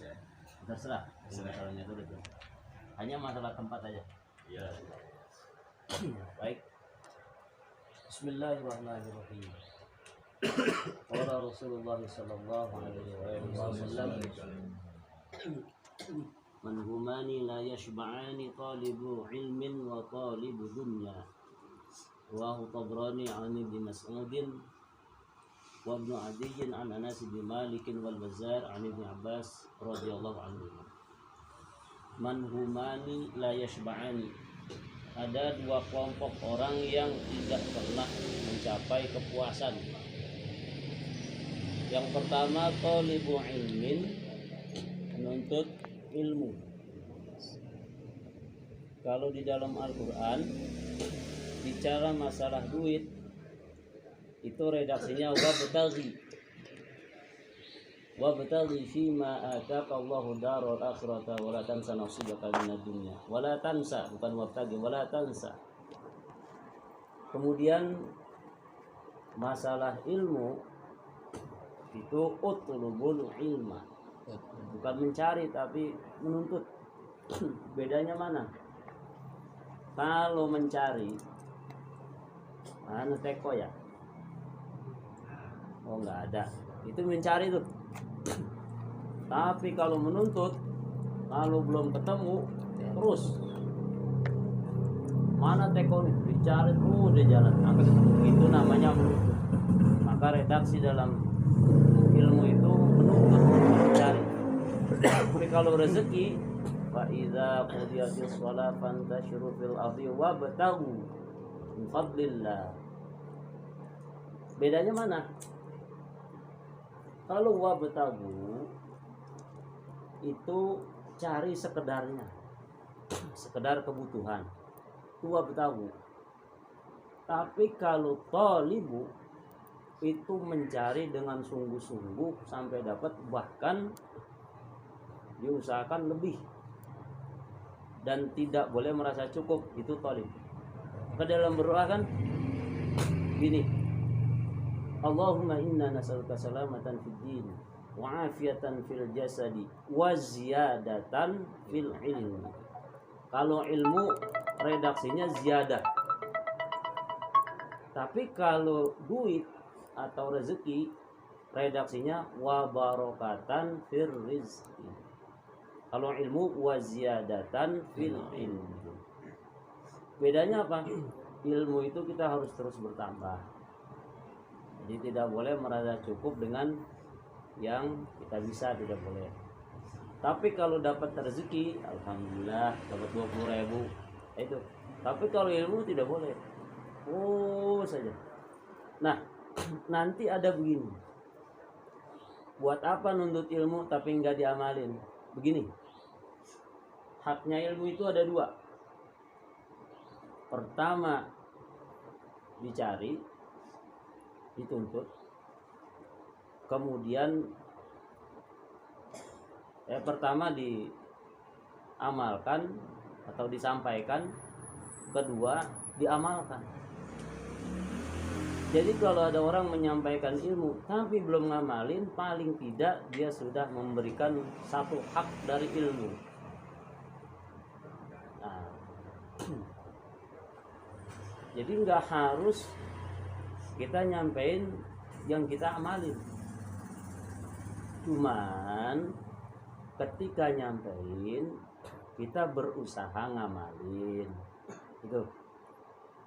ya. Terserah. Masalahnya itu betul. Hanya masalah tempat aja. Iya. Baik. Bismillahirrahmanirrahim. Qala Rasulullah sallallahu alaihi wasallam, man humani la yashba'ani talibu ilmin wa talibu dunya. Rawahu Tabrani 'an Ibn Mas'udin wa Ibn Adiyyin 'an Anas bin Malik wal Bazzar 'an Ibn Abbas radhiyallahu anhu. Man humani la yashba'ani. Ada dua kelompok orang yang tidak pernah mencapai kepuasan. Yang pertama, talibu ilmin, menuntut ilmu. Kalau di dalam Al-Quran bicara masalah duit, itu redaksinya wabtaghi fima ataka Allahu darul akhirata wa la tansa nasibaka minad dunya. Wala tansa, bukan wabtaghi, wala tansa. Kemudian masalah ilmu itu utlubul ilma, bukan mencari tapi menuntut. Bedanya mana? Kalau mencari, mana teko ya? Oh, nggak ada. Itu mencari tuh. Tapi kalau menuntut, kalau belum ketemu, terus mana teko nih? Dicari terus dia jalan sampai ketemu. Itu namanya menuntut. Maka redaksi dalam ilmu itu menuntut, mencari. Tapi kalau rezeki, fa idza qudiyatis shalah fantashiru fil ardi wabtaghu min fadlillah. Bedanya mana? Kalau wabtaghu itu cari sekedarnya, sekedar kebutuhan, itu wabtaghu. Tapi kalau talibu itu mencari dengan sungguh-sungguh sampai dapat, bahkan diusahakan lebih dan tidak boleh merasa cukup, itu talib. Ke dalam berdoa kan gini, Allahumma inna nas'aluka salamatan fid din wa afiatan fil jasadi wa ziyadatan fil ilmi. Kalau ilmu redaksinya ziyadah. Tapi kalau duit atau rezeki redaksinya wa barokatan fir rizqi. Kalau ilmu wa ziyadatan fil ilmi. Bedanya apa? Ilmu itu kita harus terus bertambah. Jadi tidak boleh merasa cukup dengan yang kita bisa, tidak boleh. Tapi kalau dapat rezeki, alhamdulillah dapat 20.000 itu. Tapi kalau ilmu tidak boleh. Oh saja. Nah, nanti ada begini. Buat apa nuntut ilmu tapi nggak diamalin? Begini. Haknya ilmu itu ada dua. Pertama dicari, dituntut. Kemudian pertama diamalkan atau disampaikan. Kedua diamalkan. Jadi kalau ada orang menyampaikan ilmu tapi belum ngamalin, paling tidak dia sudah memberikan satu hak dari ilmu. Nah, jadi nggak harus kita nyampein yang kita amalin. Cuman ketika nyampein kita berusaha ngamalin. Itu.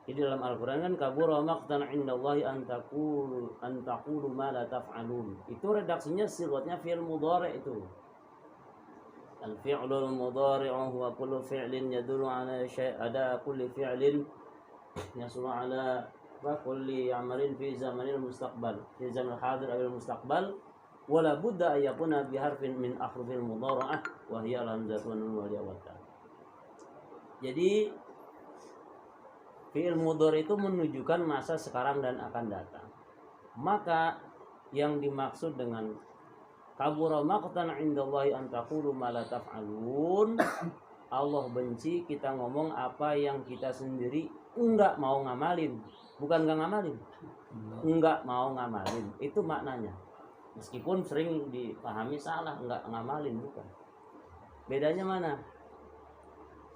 Jadi dalam Al-Quran kan kabura maqtan indallahi an taqulu ma la taf'alun. Itu redaksinya sigatnya fi'il mudhari' itu. Al-fi'lul mudhari'u huwa kullu fi'lin yadullu ala ada kulli fi'lin yasulu ala wa kulli amalin fi zamanil mustaqbal, fi zamanil hadir awil mustaqbal, wala budda an yakuna bi harfin min ahrufil mudhara'ah wa hiya al-hamzatu wan nun wal ya. Jadi fi'il mudhari itu menunjukkan masa sekarang dan akan datang. Maka yang dimaksud dengan kabura maqtan indallahi an taqulu ma la taf'alun, Allah benci kita ngomong apa yang kita sendiri enggak mau ngamalin. Bukan enggak ngamalin, enggak mau ngamalin. Itu maknanya. Meskipun sering dipahami salah, nggak ngamalin, bukan. Bedanya mana?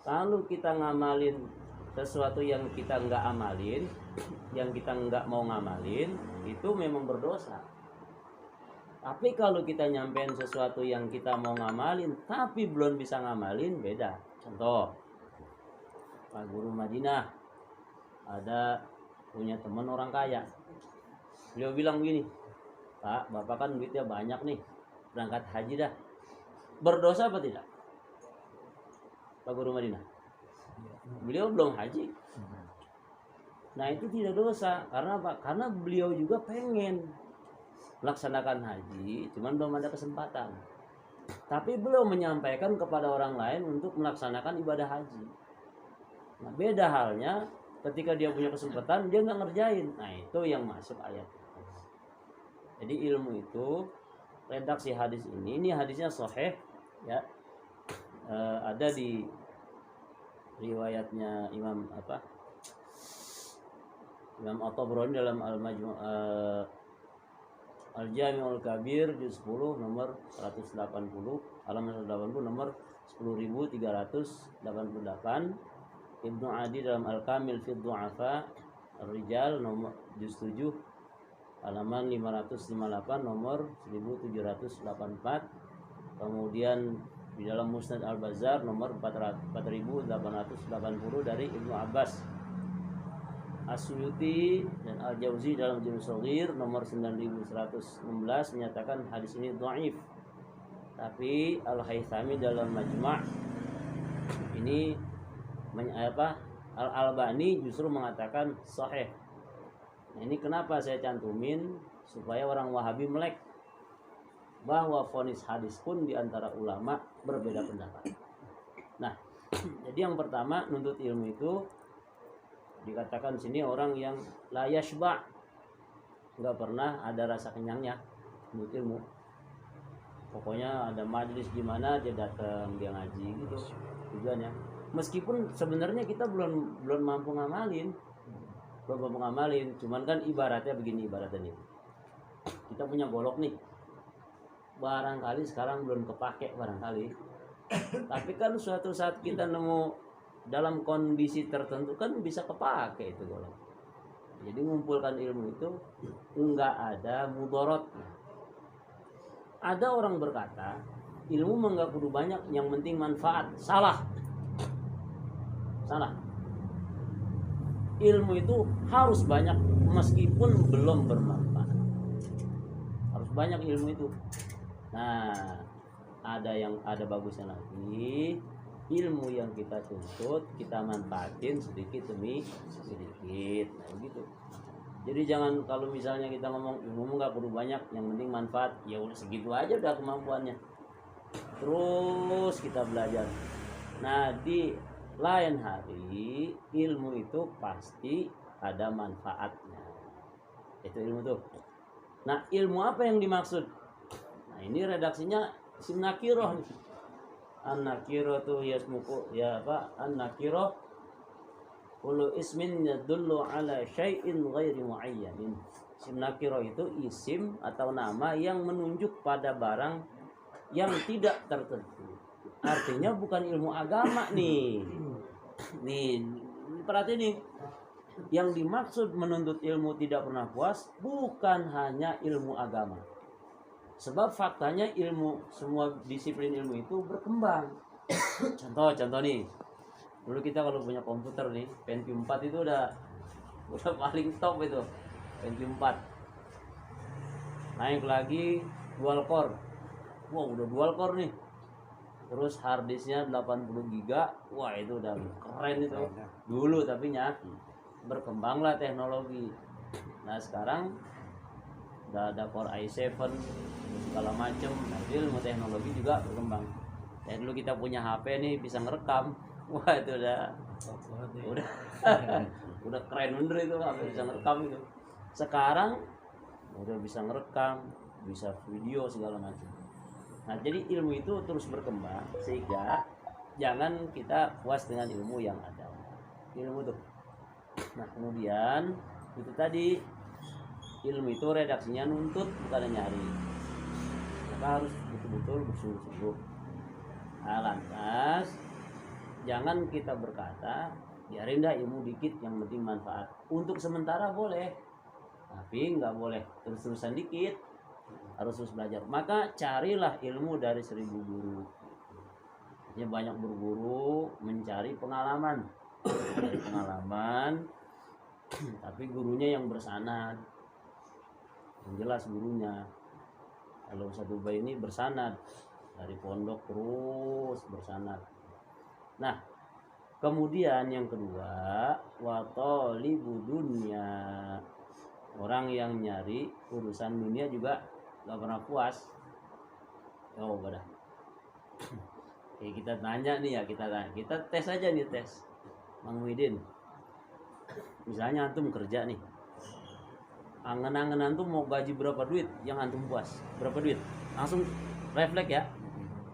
Kalau kita ngamalin sesuatu yang kita nggak amalin, yang kita nggak mau ngamalin, itu memang berdosa. Tapi kalau kita nyampein sesuatu yang kita mau ngamalin tapi belum bisa ngamalin, beda. Contoh, Pak Guru Madinah ada punya teman orang kaya. Beliau bilang begini, Pak, Bapak kan duitnya banyak nih, berangkat haji dah. Berdosa apa tidak, Pak Guru Madinah? Beliau belum haji. Nah itu tidak dosa. Karena apa? Karena beliau juga pengen melaksanakan haji, cuman belum ada kesempatan. Tapi beliau menyampaikan kepada orang lain untuk melaksanakan ibadah haji. Nah beda halnya ketika dia punya kesempatan, dia nggak ngerjain. Nah itu yang masuk ayat. Jadi ilmu itu, redaksi hadis ini hadisnya sahih ya, ada di riwayatnya Imam At-Tabrani dalam Al-Jami'ul Kabir juz 10 nomor 180, halaman 180 nomor 10.388. Ibnu Adi dalam Al-Kamil fi Du'afa Ar-Rijal nomor juz 7 halaman 558 nomor 1784. Kemudian di dalam Musnad Al-Bazzar nomor 4880 dari Ibnu Abbas. As-Suyuti dan Al-Jauzi dalam Jami' Shaghir nomor 9116 menyatakan hadis ini dhaif. Tapi Al-Haythami dalam Majma' ini Al-Albani justru mengatakan sahih. Nah, ini kenapa saya cantumin supaya orang Wahabi melek bahwa vonis hadis pun di antara ulama berbeda pendapat. Nah, jadi yang pertama nuntut ilmu itu dikatakan sini orang yang la yashba, nggak pernah ada rasa kenyangnya nuntut ilmu. Pokoknya ada majelis gimana dia datang, dia ngaji gitu tujuannya. Meskipun sebenarnya kita belum mampu ngamalin, cuman kan ibaratnya begini, ibaratnya kita punya golok nih, barangkali sekarang belum kepake barangkali, tapi kan suatu saat kita nemu dalam kondisi tertentu kan bisa kepake itu golok. Jadi mengumpulkan ilmu itu enggak ada mudorotnya. Ada orang berkata ilmu enggak kudu banyak, yang penting manfaat. Salah. Ilmu itu harus banyak meskipun belum bermanfaat. Harus banyak ilmu itu. Nah, ada bagusnya lagi. Ilmu yang kita tuntut kita manfaatin sedikit demi sedikit. Nah gitu. Jadi jangan kalau misalnya kita ngomong ilmu nggak perlu banyak, yang penting manfaat, ya udah segitu aja udah kemampuannya. Terus kita belajar. Nah di lain hari ilmu itu pasti ada manfaatnya. Itu ilmu tuh. Nah ilmu apa yang dimaksud? Nah ini redaksinya isim nakiroh. An-nakiro tuh an-nakiro kullu ismin yadullu ala syai'in ghairi muayyanin. Isim nakiro itu isim atau nama yang menunjuk pada barang yang tidak tertentu. Artinya bukan ilmu agama nih. Nih, perhati nih. Yang dimaksud menuntut ilmu tidak pernah puas bukan hanya ilmu agama. Sebab faktanya ilmu, semua disiplin ilmu itu berkembang. Contoh nih. Dulu kita kalau punya komputer nih, Pentium 4 itu udah paling top itu. Pentium 4. Naik lagi dual core. Wah, udah dual core nih. Terus hard disknya 80 giga. Wah, itu udah keren itu. Dulu tapi berkembanglah teknologi. Nah, sekarang udah ada Core i7 segala macam. Nah, ilmu teknologi juga berkembang. Dan dulu kita punya HP nih bisa ngerekam. Wah, itu udah udah keren bener itu, HP bisa ngerekam itu. Sekarang udah bisa ngerekam, bisa video segala macam. Nah, jadi ilmu itu terus berkembang sehingga jangan kita puas dengan ilmu yang ada. Ilmu tuh. Nah, kemudian itu tadi ilmu itu redaksinya nuntut bukan nyari. maka harus betul-betul bersungguh-sungguh. Nah, lantas jangan kita berkata biarin dah ilmu dikit yang penting manfaat. Untuk sementara boleh, tapi nggak boleh terus-terusan dikit, harus terus belajar. Maka carilah ilmu dari 1000 guru. Artinya banyak berguru, mencari pengalaman, mencari pengalaman, tapi gurunya yang bersanad, yang jelas gurunya. Kalau Ustaz Ubay ini bersanad dari pondok terus bersanad. Nah, kemudian yang kedua, wa talibu dunya. Orang yang nyari urusan dunia juga gak pernah puas. Oh, pada. Oke, kita tanya nih ya, kita tes aja nih, tes. Mang Muhyiddin. Misalnya antum kerja nih. Angen-angen antum mau gaji berapa duit yang antum puas? Berapa duit? Langsung refleks ya.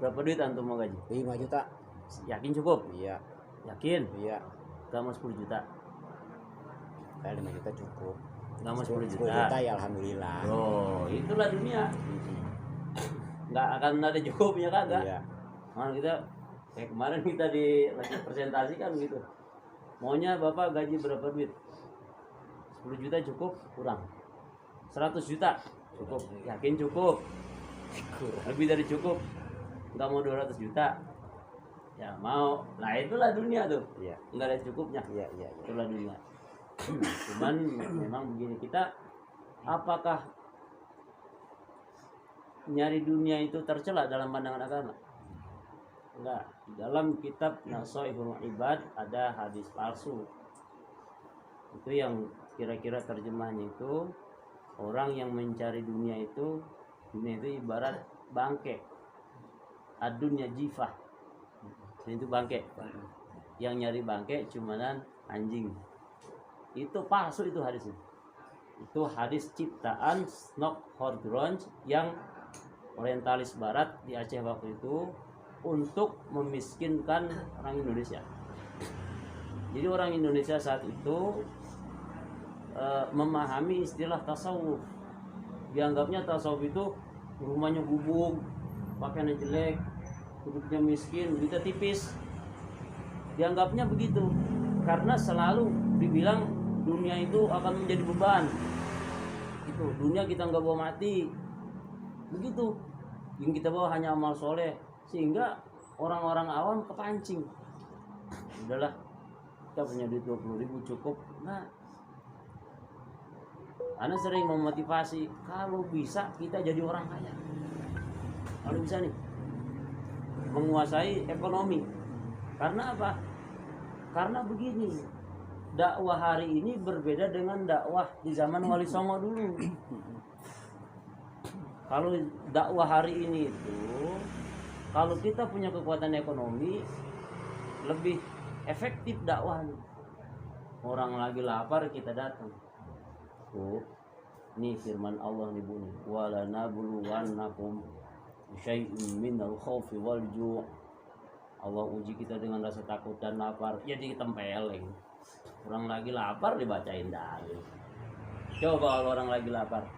Berapa duit antum mau gaji? 5 juta. Yakin cukup? Iya. Yakin? Iya. Gak mau 10 juta? Kayak 5 juta cukup. Gak mau 10 10 juta? juta ya alhamdulillah. Oh, itulah dunia. Nggak akan ada cukupnya kagak. Iya. Nah, kita kayak kemarin kita di presentasi kan gitu. Maunya Bapak gaji berapa duit? 10 juta cukup? Kurang. 100 juta cukup? Yakin cukup? Lebih dari cukup? Nggak mau 200 juta? Ya mau. Nah itulah dunia tuh. Iya. Nggak ada cukupnya. Iya. Itulah dunia. Cuman memang begini, kita apakah nyari dunia itu tercela dalam pandangan agama? Enggak. Dalam kitab Nasaihul Ibad ada hadis palsu. Itu yang kira-kira terjemahnya itu, orang yang mencari dunia itu ibarat bangke. Ad-dunya jifah. Itu bangke. Yang nyari bangke cumanan anjing. Itu palsu itu hadisnya. Itu hadis ciptaan Snok Hordronj yang orientalis barat di Aceh waktu itu untuk memiskinkan orang Indonesia. Jadi orang Indonesia saat itu memahami istilah tasawuf. Dianggapnya tasawuf itu rumahnya gubuk, pakaiannya jelek, hidupnya miskin, duitnya tipis. Dianggapnya begitu karena selalu dibilang dunia itu akan menjadi beban. Itu dunia kita nggak bawa mati, begitu. Yang kita bawa hanya amal soleh, sehingga orang-orang awam kepancing. Udahlah, kita punya duit 20.000 cukup. Nah, Ana sering memotivasi, kalau bisa kita jadi orang kaya. Kalau bisa nih menguasai ekonomi. Karena apa? Karena begini, dakwah hari ini berbeda dengan dakwah di zaman Wali Songo dulu. Kalau dakwah hari ini itu, kalau kita punya kekuatan ekonomi, lebih efektif dakwahnya. Orang lagi lapar kita datang. Tuh, ini firman Allah nih bunyi, wala nabluwannakum syai'un minal khaufi wal ju'. Allah uji kita dengan rasa takut dan lapar, jadi tempeleng. Orang lagi lapar dibacain dalil. Coba kalau orang lagi lapar,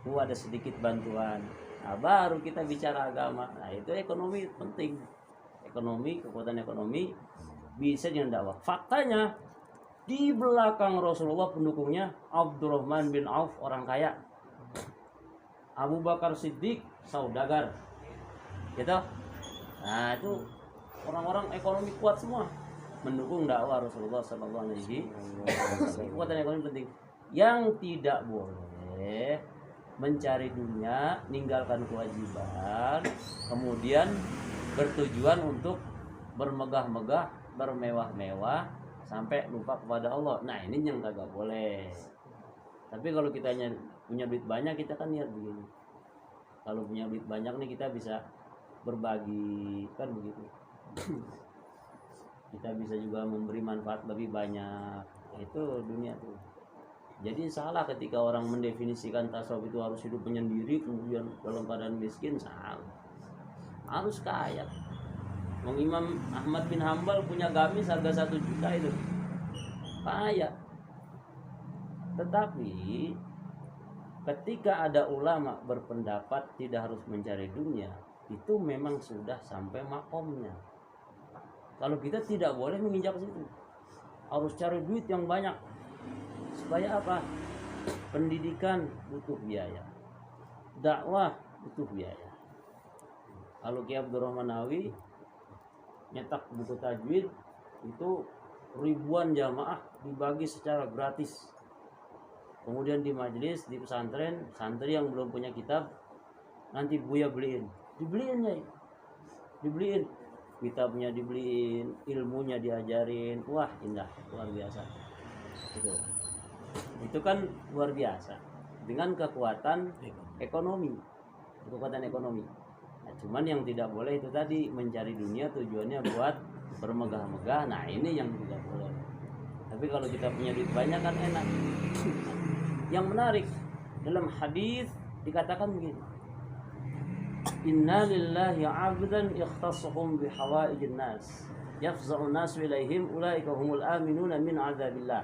ada sedikit bantuan, nah, baru kita bicara agama. Nah itu ekonomi penting. Ekonomi, kekuatan ekonomi bisa dengan dakwah. Faktanya di belakang Rasulullah pendukungnya Abdurrahman bin Auf, orang kaya. Abu Bakar Siddiq, saudagar. Gitu. Nah itu orang-orang ekonomi kuat semua mendukung dakwah Rasulullah sallallahu alaihi wasallam. Kekuatan ekonomi penting. Yang tidak boleh mencari dunia, ninggalkan kewajiban, kemudian bertujuan untuk bermegah-megah, bermewah-mewah sampai lupa kepada Allah. Nah ini yang kagak boleh. Tapi kalau kita punya duit banyak, kita kan niat begini. Kalau punya duit banyak nih kita bisa berbagi, kan begitu. Kita bisa juga memberi manfaat lebih banyak. Itu dunia tuh. Jadi salah ketika orang mendefinisikan tasawuf itu harus hidup menyendiri kemudian dalam keadaan miskin. Salah. Harus kaya. Imam Ahmad bin Hambal punya gamis harga 1 juta itu. Kaya. Tetapi ketika ada ulama berpendapat tidak harus mencari dunia, itu memang sudah sampai makomnya. Kalau kita tidak boleh menginjak situ, harus cari duit yang banyak. Supaya apa? Pendidikan butuh biaya, dakwah butuh biaya. Kalau Ki Abdurrahman Nawawi nyetak buku tajwid itu ribuan jamaah dibagi secara gratis. Kemudian di majelis, di pesantren, santri yang belum punya kitab nanti Buya dibeliin ya, dibeliin kitabnya, dibeliin ilmunya, diajarin. Wah, indah, luar biasa. Itu kan luar biasa dengan kekuatan ekonomi, kekuatan ekonomi. Nah, cuman yang tidak boleh itu tadi mencari dunia tujuannya buat bermegah-megah. Nah, ini yang tidak boleh. Tapi kalau kita punya duit banyak kan enak. Yang menarik dalam hadis dikatakan begini, Inna lillahi 'abdan ikhtassahum bihawaijin nas yafza'u nasu ilaihim ulaika humul aminuna min 'adzabillah.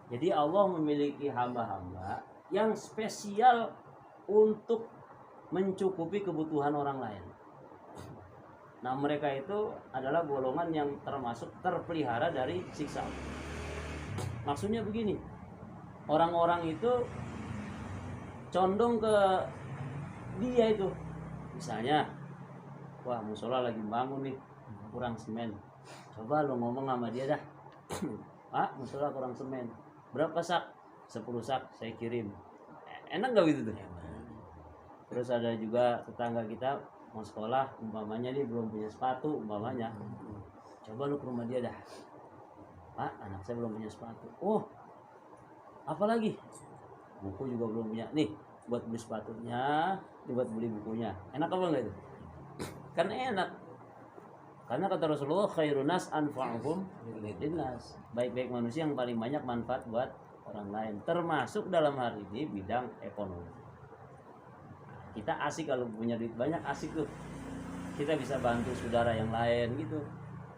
Jadi Allah memiliki hamba-hamba yang spesial untuk mencukupi kebutuhan orang lain. Nah, mereka itu adalah golongan yang termasuk terpelihara dari siksa. Maksudnya begini, orang-orang itu condong ke dia itu. Misalnya, wah musola lagi bangun nih, kurang semen. Coba lo ngomong sama dia dah. Pak, musola kurang semen. Berapa sak? 10 sak saya kirim. Enak gak gitu tuh? Terus ada juga tetangga kita mau sekolah, umpamanya dia belum punya sepatu, umpamanya. Coba lu ke rumah dia dah. Pak, anak saya belum punya sepatu. Oh, apalagi? Buku juga belum punya. Nih, buat beli sepatunya, buat beli bukunya. Enak apa enggak itu? Kan enak. Karena kata Rasulullah, khairun nas anfa'uhum linnas. Baik-baik manusia yang paling banyak manfaat buat orang lain. Termasuk dalam hal ini bidang ekonomi. Kita asik kalau punya duit banyak, asik tuh. Kita bisa bantu saudara yang lain gitu.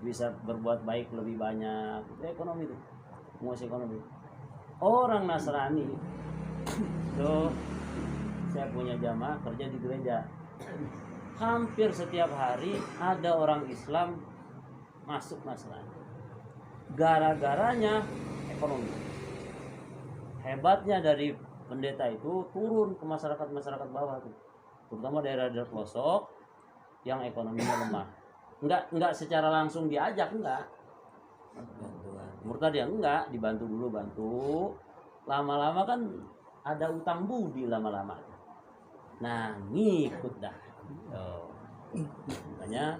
Bisa berbuat baik lebih banyak. Itu ekonomi tuh. Muas ekonomi. Orang Nasrani tuh, saya punya jamaah kerja di gereja. Hampir setiap hari ada orang Islam masuk Nasrani. Gara-garanya ekonomi. Hebatnya dari pendeta itu turun ke masyarakat bawah tuh. Terutama daerah-daerah pelosok yang ekonominya lemah. Enggak secara langsung diajak, enggak. Murtad ya enggak, dibantu dulu, bantu. Lama-lama kan ada utang budi lama-lama. Nah, ngikut dah. Makanya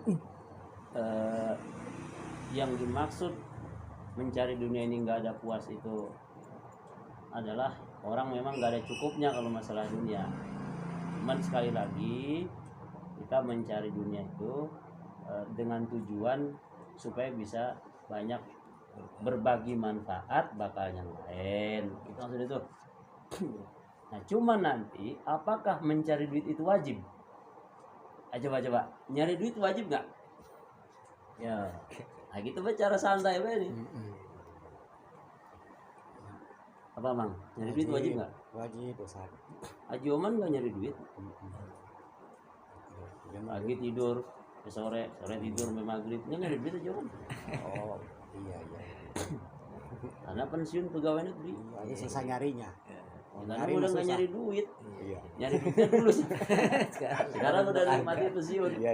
yang dimaksud mencari dunia ini nggak ada puas itu adalah orang memang nggak ada cukupnya kalau masalah dunia. Cuman sekali lagi kita mencari dunia itu dengan tujuan supaya bisa banyak berbagi manfaat bakal yang lain. Itu maksud itu. Nah, cuman nanti apakah mencari duit itu wajib? Coba nyari duit wajib nggak? Ya, nah gitu cara santai apa ini? Apa Mang? Nyari duit wajib nggak? Wajib, Ustaz. Haji Oman nggak nyari duit? Pagi tidur, sore tidur sampai maghrib, nyari duit aja Oman. Oh, iya. Karena pensiun pegawai negeri. Ini susah nyarinya. Karena udah nggak nyari duit, Iya. nyari duitnya dulu. Sekarang udah nikmati pensiun. Iya.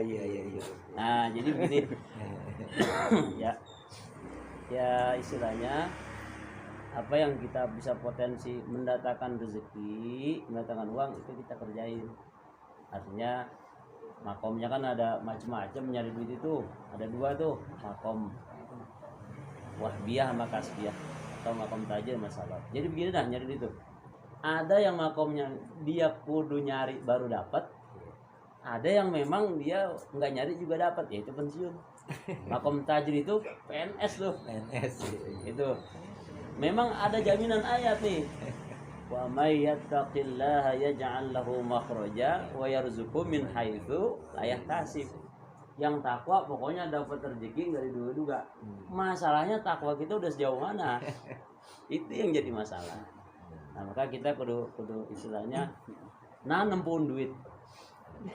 Nah, jadi begini. ya istilahnya apa yang kita bisa potensi mendatangkan rezeki, mendatangkan uang itu kita kerjain. Artinya makomnya kan ada macam-macam nyari duit itu. Ada 2 tuh, makom wahbiyah sama kasbiyah atau makom tajir masalah. Jadi begini dah nyari duit itu. Ada yang makomnya dia kudu nyari baru dapat. Ada yang memang dia nggak nyari juga dapat, yaitu pensiun. Makom tajir itu PNS loh. PNS Itu memang ada jaminan ayat nih. Wa may yattaqillaha yaj'al lahu makhraja wa yarzuqhu min haitsu la yahtasib. Yang takwa pokoknya dapat rezeki dari dulu juga. Masalahnya takwa kita udah sejauh mana? Itu yang jadi masalah. Nah maka kita kudu istilahnya nanem pun duit.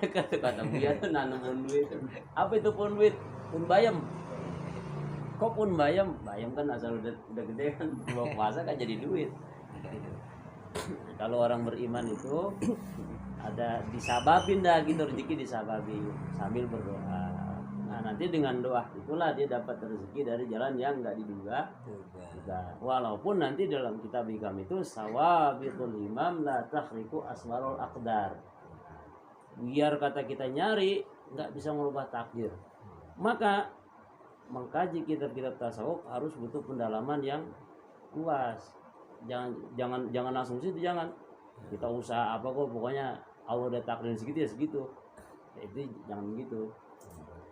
Kata Buya tuh nanem pun duit. Apa itu pun duit? Pun bayam. Kok pun bayam? Bayam kan asal udah gede kan bawa puasa kan jadi duit. Kalau orang beriman itu ada disababin dah gitu, rezeki disababin sambil berdoa. Nah nanti dengan doa itulah dia dapat rezeki dari jalan yang nggak diduga. Walaupun nanti dalam kitab hikam itu sawabitul imam la tahriku aswarul aqdar. Biar kata kita nyari nggak bisa merubah takdir. Maka mengkaji kitab-kitab tasawuf harus butuh pendalaman yang luas. Jangan langsung situ, jangan. Kita usaha apa kok pokoknya Allah udah takdir segitu ya segitu. Ya, itu jangan begitu.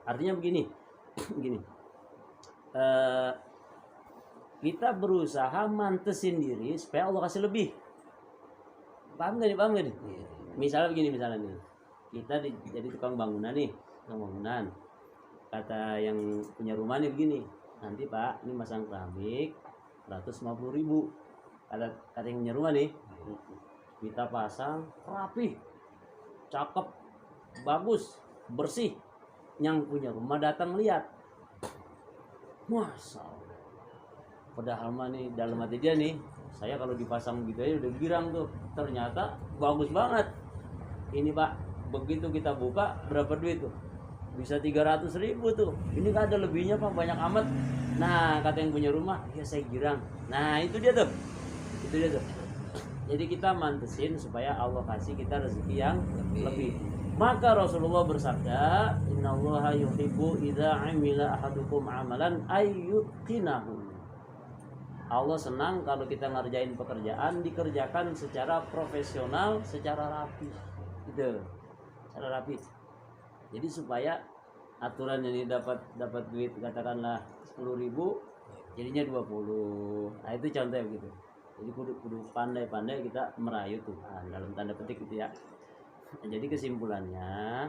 Artinya begini. Gini. Kita berusaha mantesin diri supaya Allah kasih lebih. Paham gak nih? Misalnya begini nih. Kita jadi tukang bangunan nih, Kata yang punya rumah nih begini, nanti Pak, ini masang keramik 150.000. Kata yang punya rumah nih, kita pasang rapi, cakep, bagus, bersih. Yang punya rumah datang lihat, Masya Allah. Padahal mah nih dalam hati dia nih, saya kalau dipasang gitu aja udah girang tuh. Ternyata bagus banget. Ini Pak, begitu kita buka berapa duit tuh? Bisa 300.000 tuh. Ini gak ada lebihnya Pak, banyak amat. Nah kata yang punya rumah, ya saya girang. Nah itu dia tuh. Jadi kita mantesin supaya Allah kasih kita rezeki yang lebih. Maka Rasulullah bersabda, innallaha yuhibbu idza amila ahadukum amalan ayyutqinahu. Allah senang kalau kita ngerjain pekerjaan dikerjakan secara profesional, secara rapi. Gitu. Secara rapi. Jadi supaya aturan ini dapat duit katakanlah 10.000 jadinya 20. Nah itu contohnya begitu. Jadi kudu pandai-pandai kita merayu Tuhan dalam tanda petik gitu ya. Nah, jadi kesimpulannya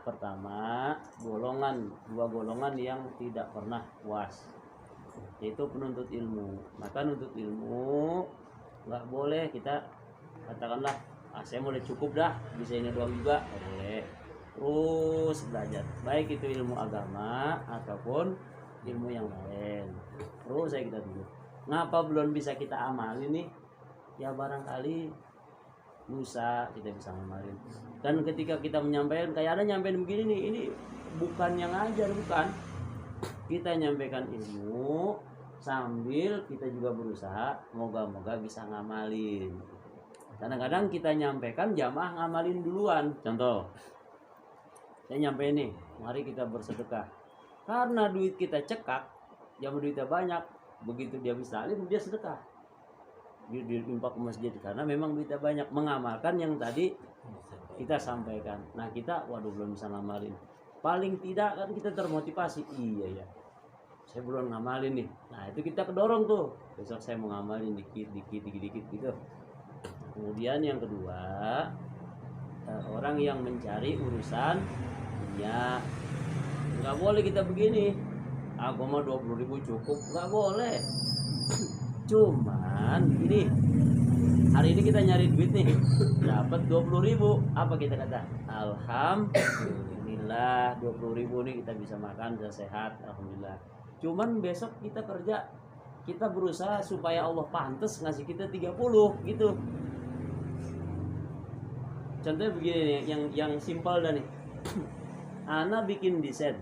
pertama, dua golongan yang tidak pernah puas, yaitu penuntut ilmu. Maka nuntut ilmu nggak boleh kita katakanlah saya mulai cukup dah, bisa ini doang juga, nggak boleh. Terus belajar, baik itu ilmu agama ataupun ilmu yang lain. Terus kita dulu. Ngapa belum bisa kita amalin nih? Ya barangkali lusa kita bisa ngamalin. Dan ketika kita menyampaikan, kayak ada nyampein begini nih, ini bukan yang ngajar, bukan. Kita nyampaikan ilmu sambil kita juga berusaha, moga-moga bisa ngamalin. Kadang-kadang kita nyampaikan jamaah ngamalin duluan. Contoh, saya nyampe nih, mari kita bersedekah. Karena duit kita cekak, jam duitnya banyak, begitu dia bisa alim, dia sedekah. Dia infak ke masjid karena memang duitnya banyak, mengamalkan yang tadi kita sampaikan. Nah kita, waduh belum bisa ngamalin. Paling tidak kan kita termotivasi, iya ya, saya belum ngamalin nih. Nah itu kita kedorong tuh, besok saya mau ngamalin dikit gitu. Kemudian yang kedua, orang yang mencari urusan ya nggak boleh kita begini, aku mah 20.000 cukup, nggak boleh. Cuman ini hari ini kita nyari duit nih, dapat 20.000, apa kita kata? Alhamdulillah 20.000 nih kita bisa makan, bisa sehat, alhamdulillah. Cuman besok kita kerja, kita berusaha supaya Allah pantas ngasih kita 30 gitu. Contohnya begini nih, yang simpel dah nih. Ana bikin desain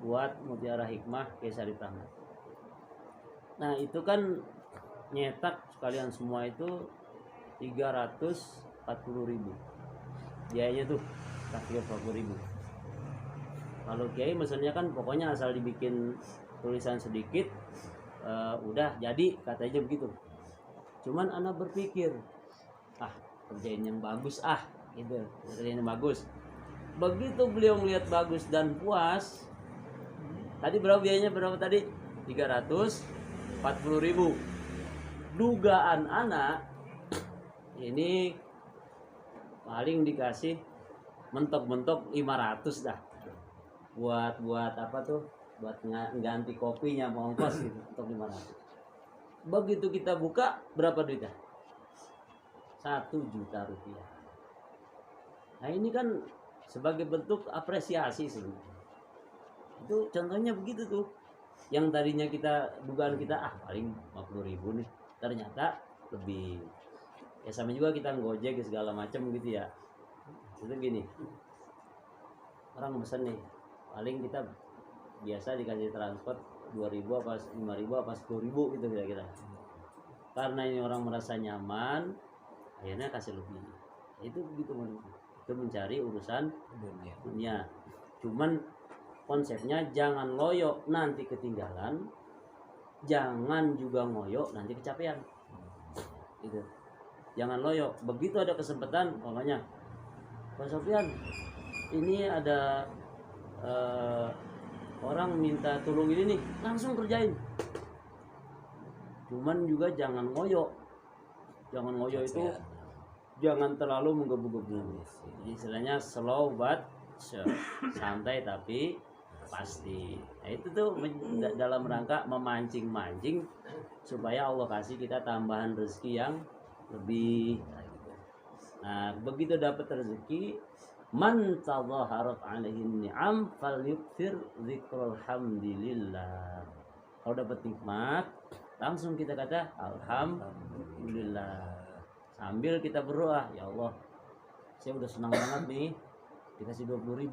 buat Mutiara Hikmah Kesari Rahmat. Nah itu kan nyetak sekalian semua itu 340.000. Biayanya tuh 340.000. Kalau Kiai mesennya kan pokoknya asal dibikin tulisan sedikit, udah jadi, katanya begitu. Cuman Ana berpikir, kerjain yang bagus gitu, kerjain yang bagus. Begitu beliau melihat bagus dan puas, tadi berapa biayanya, berapa tadi? 340.000. Dugaan anak ini paling dikasih mentok-mentok 500 dah. Buat apa tuh? Buat ganti kopinya, mau ongkos gitu, untuk 500. Begitu kita buka, berapa duitnya? 1 juta rupiah. Nah ini kan sebagai bentuk apresiasi sebenarnya. Itu contohnya begitu tuh. Yang tadinya dugaan kita paling 50.000 nih, ternyata lebih. Ya sama juga kita ngojek segala macam gitu ya. Itu gini, orang pesan nih, paling kita biasa dikasih transport 2.000 apa 5.000 apa 10.000 gitu kira-kira. Karena ini orang merasa nyaman, akhirnya kasih lebih. Itu begitu manusia. Itu mencari urusan dunia. Cuman konsepnya jangan loyo nanti ketinggalan, jangan juga ngoyo nanti kecapean. Gitu. Jangan loyo. Begitu ada kesempatan, umpamanya, Pak Sofyan, ini ada orang minta tolong ini nih, langsung kerjain. Cuman juga jangan ngoyo. Jangan ngoyo itu jangan terlalu menggebu-gebu. Jadi istilahnya slow but sure. Santai tapi pasti. Nah, itu tuh dalam rangka memancing-mancing supaya Allah kasih kita tambahan rezeki yang lebih. Nah, begitu dapat rezeki, man tadhaharat alaihi ni'am falyukthir dzikrul hamdilillah. Kalau dapat nikmat, langsung kita kata alhamdulillah. Sambil kita berdoa, ya Allah, saya udah senang banget nih dikasih 20.000.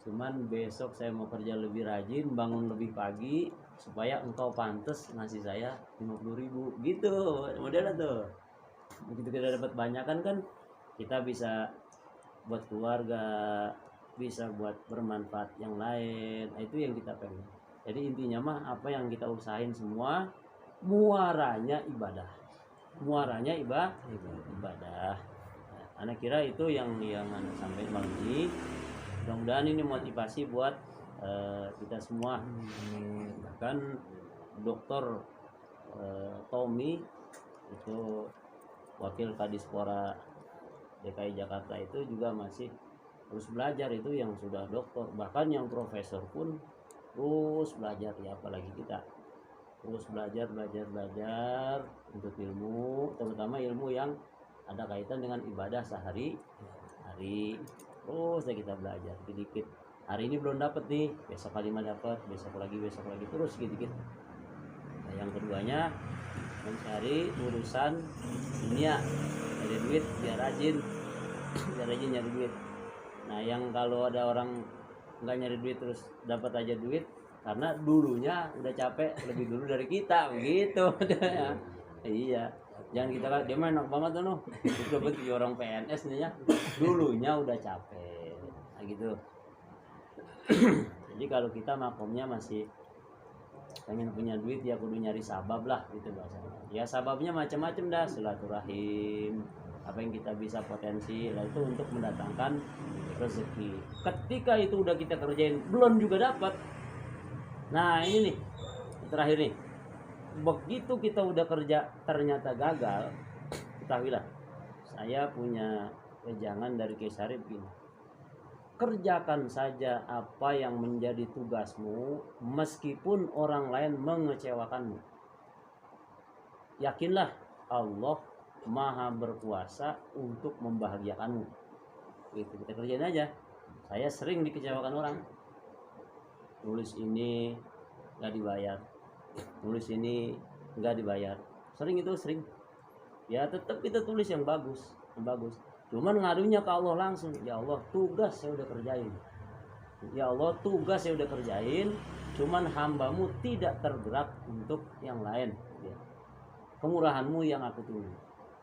Cuman besok saya mau kerja lebih rajin, bangun lebih pagi supaya engkau pantas ngasih saya 50.000. Gitu modelnya tuh. Begitu kita dapat banyakan kan kita bisa buat keluarga, bisa buat bermanfaat yang lain. Nah, itu yang kita pengen. Jadi intinya mah apa yang kita usahain semua muaranya ibadah. Muaranya ibadah. Nah, anak kira itu yang anak sampaikan malam ini. Mudah-mudahan ini motivasi buat kita semua. Bahkan Dr. Tommy itu wakil Kadispora DKI Jakarta itu juga masih terus belajar, itu yang sudah doktor, bahkan yang profesor pun terus belajar ya, apalagi kita terus belajar untuk ilmu, terutama ilmu yang ada kaitan dengan ibadah sehari-hari. Terus kita belajar sedikit. Hari ini belum dapat nih, besok kali mah dapat, besok lagi terus sedikit. Nah, yang keduanya mencari urusan dunia, cari duit biar rajin nyari duit. Nah, yang kalau ada orang nggak nyari duit terus dapat aja duit karena dulunya udah capek lebih dulu dari kita, begitu. Iya, jangan kita dia mah enak banget tuh noh, itu betul orang PNS nih ya, dulunya udah capek, nah, gitu. Jadi kalau kita makomnya masih pengen punya duit ya kudu nyari sabab lah, gitu bahasanya. Ya sababnya macam-macam dah, silaturahim, apa yang kita bisa potensi lah itu untuk mendatangkan rezeki. Ketika itu udah kita kerjain belum juga dapat, nah ini nih terakhir nih, begitu kita udah kerja ternyata gagal, ketahuilah saya punya wejangan dari Kiai Syarif gini, kerjakan saja apa yang menjadi tugasmu meskipun orang lain mengecewakanmu. Yakinlah Allah Maha berkuasa untuk membahagiakanmu. Gitu, kita kerjain aja. Saya sering dikecewakan orang. Nulis ini nggak dibayar, nulis ini nggak dibayar. Sering. Ya tetap kita tulis yang bagus. Cuman ngadunya ke Allah langsung. Ya Allah, tugas saya udah kerjain. Ya Allah, tugas saya udah kerjain. Cuman hambamu tidak tergerak untuk yang lain. Ya. Kemurahanmu yang aku tunggu.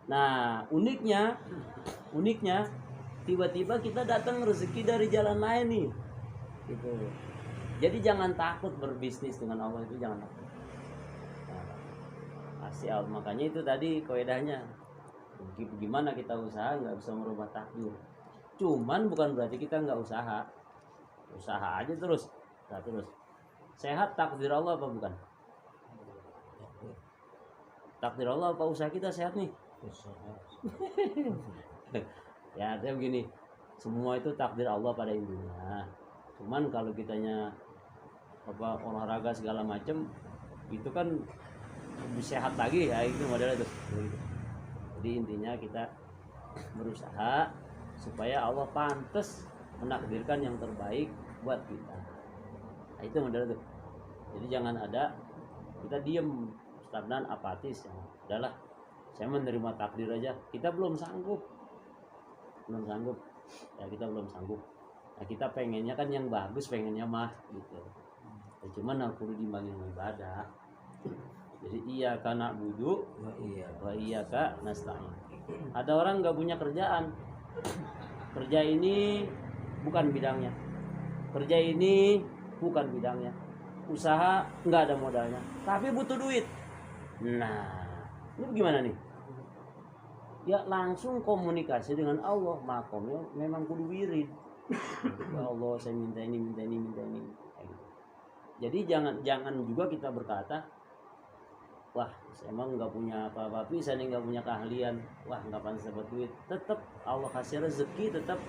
Nah, uniknya tiba-tiba kita datang rezeki dari jalan lain nih. Gitu. Jadi jangan takut berbisnis dengan Allah, itu jangan takut. Nah, pasti Allah. Makanya itu tadi kaidahnya. Gimana kita usaha nggak bisa merubah takdir. Cuman bukan berarti kita nggak usaha. Usaha aja terus. Nah, terus. Sehat takdir Allah apa bukan? Takdir Allah apa usaha kita sehat nih? Ya artinya begini, semua itu takdir Allah pada intinya. Cuman kalau kitanya olahraga segala macam itu kan lebih sehat lagi ya, itu modelnya tuh. Jadi intinya kita berusaha supaya Allah pantas menakdirkan yang terbaik buat kita. Nah, itu model tuh. Jadi jangan ada kita diem stagnan apatis ya. Udahlah, saya menerima takdir aja. Kita belum sanggup ya, kita belum sanggup. Nah, kita pengennya kan yang bagus, pengennya mah gitu ya, cuman aku kudu dibangun ibadah. Jadi iya kana budu wa iya ka nasta'in. Ada orang nggak punya kerjaan, kerja ini bukan bidangnya, kerja ini bukan bidangnya, usaha nggak ada modalnya, tapi butuh duit. Nah, ini gimana nih? Ya langsung komunikasi dengan Allah, makomnya memang kudu wirid. Ya Allah, saya minta ini. Jadi jangan juga kita berkata, wah saya emang nggak punya apa-apa, saya nggak punya keahlian, wah nggak pantas dapat duit. Tetap Allah kasih rezeki, tetap.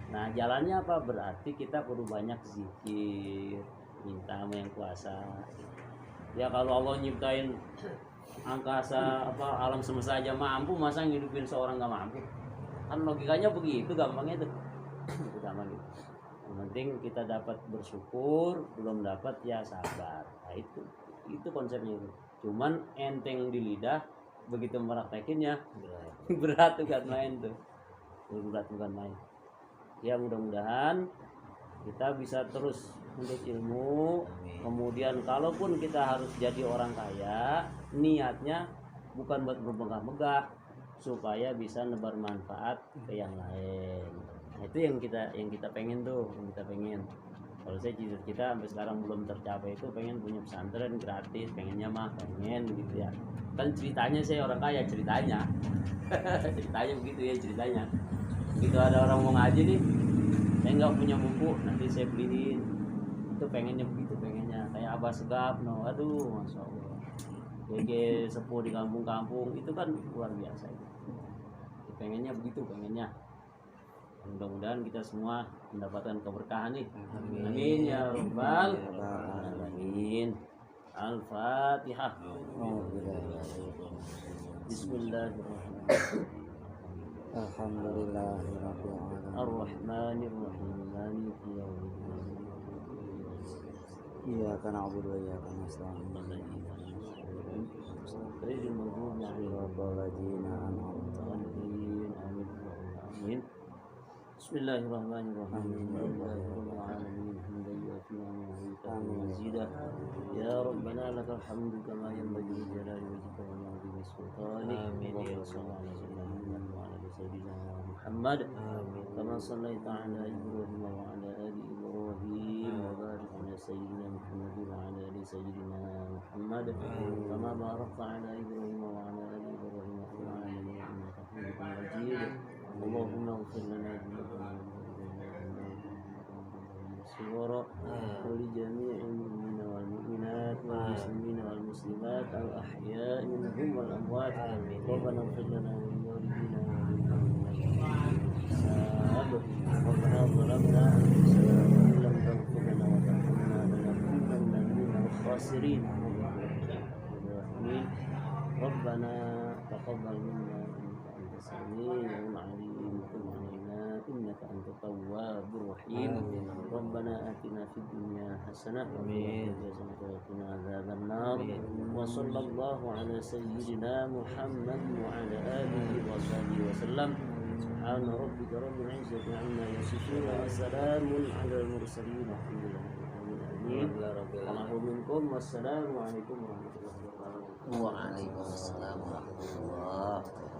Nah jalannya apa? Berarti kita perlu banyak zikir, minta sama yang kuasa. Ya kalau Allah nyiptain angkasa alam semesta aja mampu, masa ngidupin seorang nggak mampu? Kan logikanya begitu, gampangnya itu. Gampang gitu. Yang penting kita dapat bersyukur, belum dapat ya sabar. Nah itu konsepnya itu. Cuman enteng di lidah, begitu meraktekinnya berat bukan main tuh. Berat bukan main. Ya mudah-mudahan kita bisa terus untuk ilmu. Kemudian kalaupun kita harus jadi orang kaya, niatnya bukan buat bermegah-megah, supaya bisa nebar manfaat ke yang lain. Nah, itu yang kita pengen tuh, yang kita pengen. Kalau saya cita-cita sampai sekarang belum tercapai itu, pengen punya pesantren gratis, pengennya mah pengen gitu ya. Kan ceritanya saya orang kaya, ceritanya begitu ya ceritanya. Begitu ada orang mau ngaji nih, saya nggak punya buku, nanti saya beliin. Itu pengennya begitu, pengennya kayak Abah Segap, no, aduh, masya Allah. GG sepuh di kampung-kampung itu kan luar biasa. Pengennya begitu, pengennya. Mudah-mudahan kita semua mendapatkan keberkahan nih. Amin ya rabbal alamin. Al-Fatihah. Bismillahirrahmanirrahim. Alhamdulillahirabbil alamin. Ar-Rahmanirrahim. Maliki yaumiddin. Iyyaka na'budu wa iyyaka nasta'in. Ghairil maghdubi 'alaihim Waladdallin. Amin. Bismillahirrahmanirrahim. Alhamdulillahirabbil alamin. Hamdan yu'affi'u ni'amahu mazidah. Ya Rabbana lakal hamdu kama yanbaghi li jalali wajhika wa li'azimi sultanik. Allahumma shalli ala sayyidina Muhammad wa ala sayyidina Muhammad. Kama shallaita ala Ibrahim wa ala ali Ibrahim wa barik ala sayyidina Muhammad wa ala ali sayyidina Muhammad. Kama barakta ala Ibrahim wa ala ali Ibrahim fil alamin innaka Hamidum Majid. Allahumma ighfir lana dhunubana الصغرى ولجميع المؤمنين والمؤمنات والمسلمين والمسلمات الأحياء منهم والأموات. ربنا اغفر لنا ولوالدينا ربنا ظلمنا أنفسنا وإن لم تغفر لنا وترحمنا لنكونن من الخاسرين. ربنا تقبل منا إنك أنت السميع العليم، وتب علينا إنك أنت التواب الرحيم. ربنا آتنا في الدنيا حسنة وفي الآخرة حسنة وقنا عذاب النار. وصلى الله على سيدنا محمد وعلى آله وصحبه وسلم. سبحان ربك رب العزة عما يصفون وسلام على المرسلين والحمد لله رب العالمين. منكم والسلام عليكم ورحمة الله وبركاته. Waalaikumsalam warahmatullahi wabarakatuh.